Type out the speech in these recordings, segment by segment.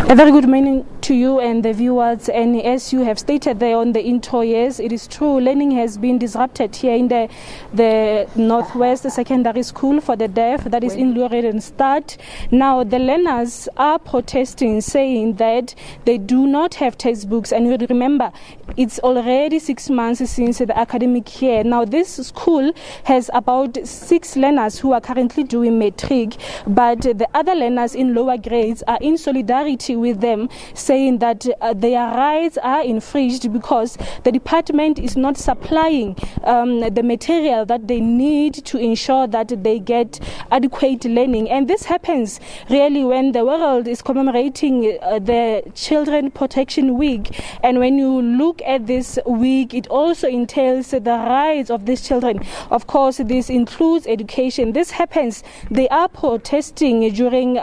A very good morning to you and the viewers, and as you have stated there on the intro, yes, it is true, learning has been disrupted here in the Northwest Secondary School for the Deaf, that is in Leeudoringstad. Now the learners are protesting, saying that they do not have textbooks, and you remember it's already 6 months since the academic year. Now this school has about 6 learners who are currently doing matric, but the other learners in lower grades are in solidarity with them, saying that their rights are infringed because the department is not supplying the material that they need to ensure that they get adequate learning. And this happens really when the world is commemorating the Children Protection Week. And when you look at this week, it also entails the rights of these children. Of course, this includes education. This happens. They are protesting during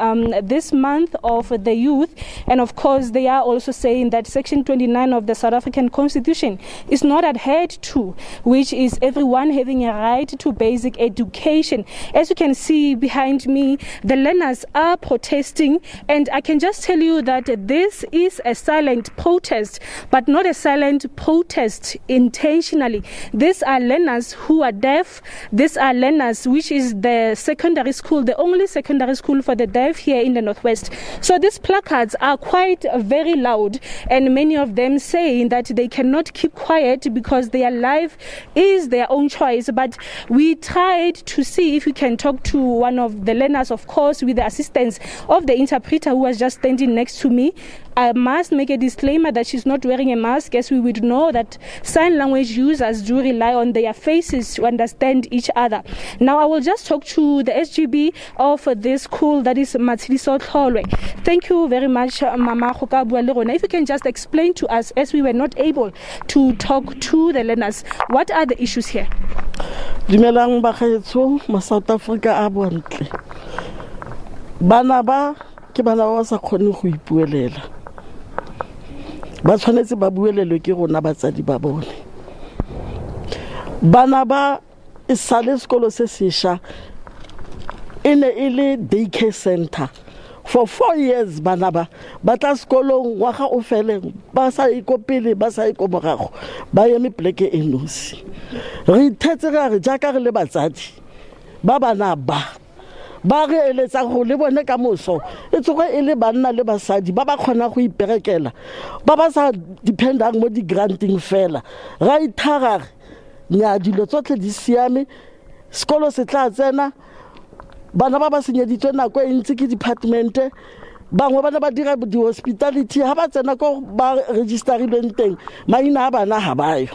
this month of the youth, and of course they are also saying that Section 29 of the South African Constitution is not adhered to, which is everyone having a right to basic education. As you can see behind me, the learners are protesting, and I can just tell you that this is a silent protest, but not a silent protest intentionally. These are learners who are deaf. These are learners, which is the secondary school, the only secondary school for the deaf here in the Northwest. So these placards are quite very loud, and many of them saying that they cannot keep quiet because their life is their own choice. But we tried to see if we can talk to one of the learners, of course, with the assistance of the interpreter who was just standing next to me. I must make a disclaimer that she's not wearing a mask, as we would know that sign language users do rely on their faces to understand each other. Now I will just talk to the SGB of this school, that is Matsiliso Tlholwe. Thank you very much, Mama Khokabua Lerona. If you can just explain to us, as we were not able to talk to the learners, what are the issues here? Dumelang bagaetso ma South Africa a bontle. Bana ba ke bana ba sa khone go ipuelela. Ba tshwanetse ba buelelwe ke rona batsadi ba bone. Bana ba isale sekolo se sesha ine ile daycare center for 4 years. Bana ba tla sekolong ngwaga o fele ba sa ikopele ba sa ikomorago ba ye mepleke enosi. Re ithetse re jaaka re le batsadi ba bana ba re eletsa go le bone ka moso e tsoga e le banna le basadi ba ba khona go iperekela ba ba sa dependang mo di granting fela ra ithara nya dilo tsotlhe di siame sekolo se tla tsena bana ba senyeditswe nako e ntse ke department bangwe bana ba dira di hospitality ha ba tsena ko ba registerileng teng maina a bana ha bayo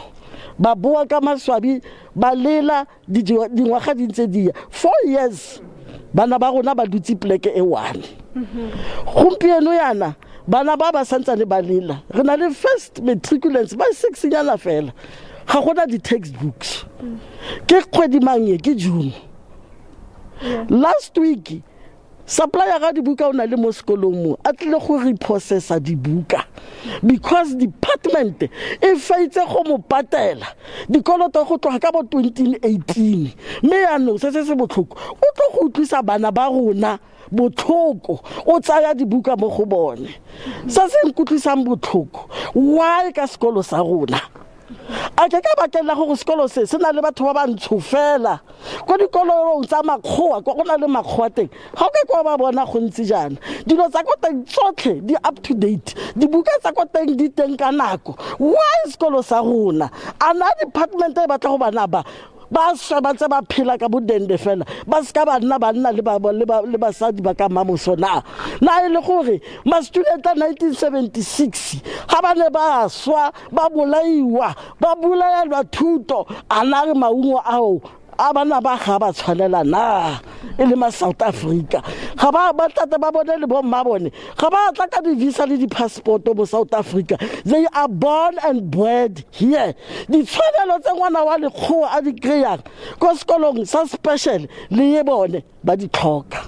ba boa ka maswabi ba lela dingwaga di ntse dia 4 years bana ba rona ba dutse pleke e one. Gompieno yana bana ba santsane ba lela re na le first matriculants ba 6 nyana fela ga gona di textbooks ke kgwedi mangye ke June. Last week supplier ga dibuka o na le mo sekolong mo a tle go reprocessa dibuka because department e faitse go mo patela dikoloto go tloga ka bo 2018 me ano se botlhoko o tlo go utlwisa bana ba rona botlhoko o tsaya dibuka mo go bone se se nkutlwisang botlhoko why ka sekolo sa rona a ke ka bakela go sekolo se na le batho ba ba ntshofela go dikolong tsa makgowa go na le makgowa teng ga o ke kwa ba bona go ntse jana dilo tsa go teng tsotlhe di up to date dibuka tsa go teng di teng ka nako why sekolo sa rona ana department e batla go bana ba sa tse ba phela ka bodende fela ba ska banna le basadi ba ka mamosona na ile gore ma student a 1976 ha ba ne ba swa ba bolaiwa ba bolaelwa thuto ana re maungo ao abana ba ga ba tshwanela na ile ma South Africa ga ba tata ba bone le bo mma bone ga ba tla ka di visa le di passport mo South Africa. They are born and bred here. Di tshwanelo tse ngwana wa le kgo a di kreya ko sekolong sa special le ye bone ba di tlhoka.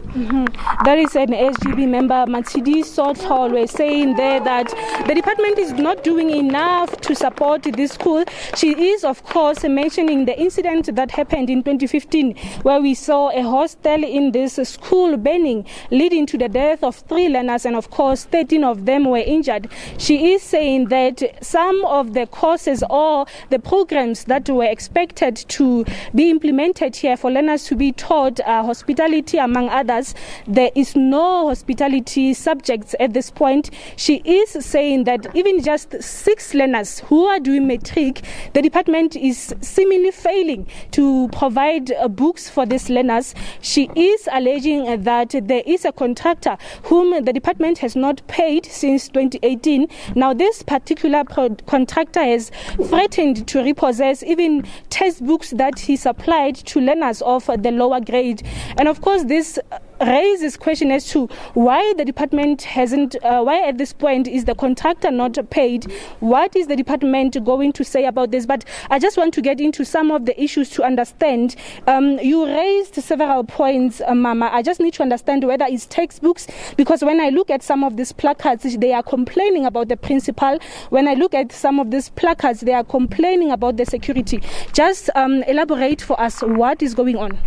That is an SGB member, Matsidi Sotlolwe, saying there that the department is not doing enough to support this school. She is, of course, mentioning the incident that happened in 2015, where we saw a hostel in this school burning, leading to the death of 3 learners, and of course 13 of them were injured. She is saying that some of the courses or the programs that were expected to be implemented here for learners to be taught hospitality, among others, there is no hospitality subjects at this point. She is saying that even just 6 learners who are doing matric, the department is seemingly failing to provide books for these learners. She is alleging that there is a contractor whom the department has not paid since 2018. Now, this particular contractor has threatened to repossess even textbooks that he supplied to learners of the lower grade. And of course, this raises question as to why the department hasn't, why at this point is the contractor not paid? What is the department going to say about this? But I just want to get into some of the issues to understand. You raised several points, Mama. I just need to understand whether it's textbooks, because when I look at some of these placards, they are complaining about the principal. When I look at some of these placards, they are complaining about the security. Just elaborate for us what is going on.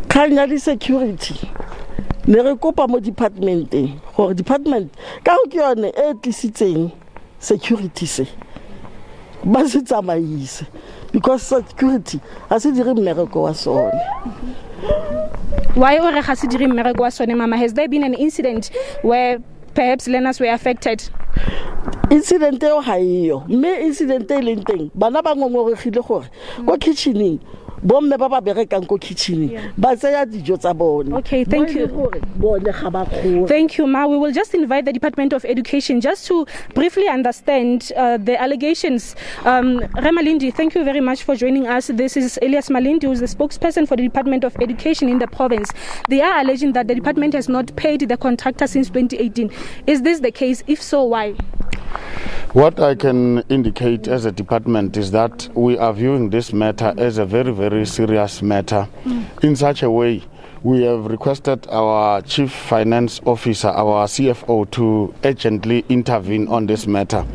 Kanya security ne re kopa mo departmenteng gore department ka go ke yone e tlisitseng security se ba se tsamaise, because security ha se dire mmereko wa sone. Why ore ha se dire mmereko wa sone, Mama? Has there been an incident where perhaps learners were affected? Incident eo ha iyo, mme incident e leng teng bana ba ngongorogile gore go kitchening bomme ba ba berekang ko kitchen ba tsaya dijo tsa bone. Okay, thank you. Thank you, Ma. We will just invite the Department of Education just to briefly understand the allegations. Malindi, thank you very much for joining us. This is Elias Malindi, who is the spokesperson for the Department of Education in the province. They are alleging that the department has not paid the contractor since 2018. Is this the case? If so, why? What I can indicate as a department is that we are viewing this matter as a very, very serious matter. In such a way, we have requested our Chief Finance Officer, our CFO, to urgently intervene on this matter.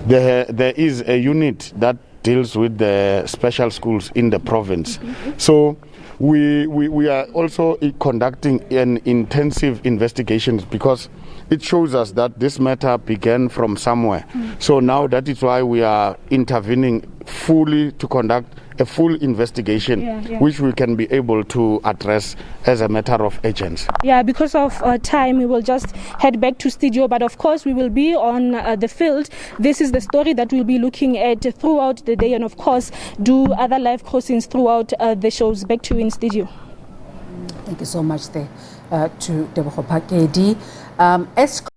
There is a unit that deals with the special schools in the province. So we are also conducting an intensive investigation, because it shows us that this matter began from somewhere. So now that is why we are intervening fully to conduct a full investigation, which we can be able to address as a matter of urgency. Yeah, because of time, we will just head back to studio, but of course we will be on the field. This is the story that we'll be looking at throughout the day, and of course do other live crossings throughout the shows. Back to you in studio. Thank you so much there to Tebogo Phakedi.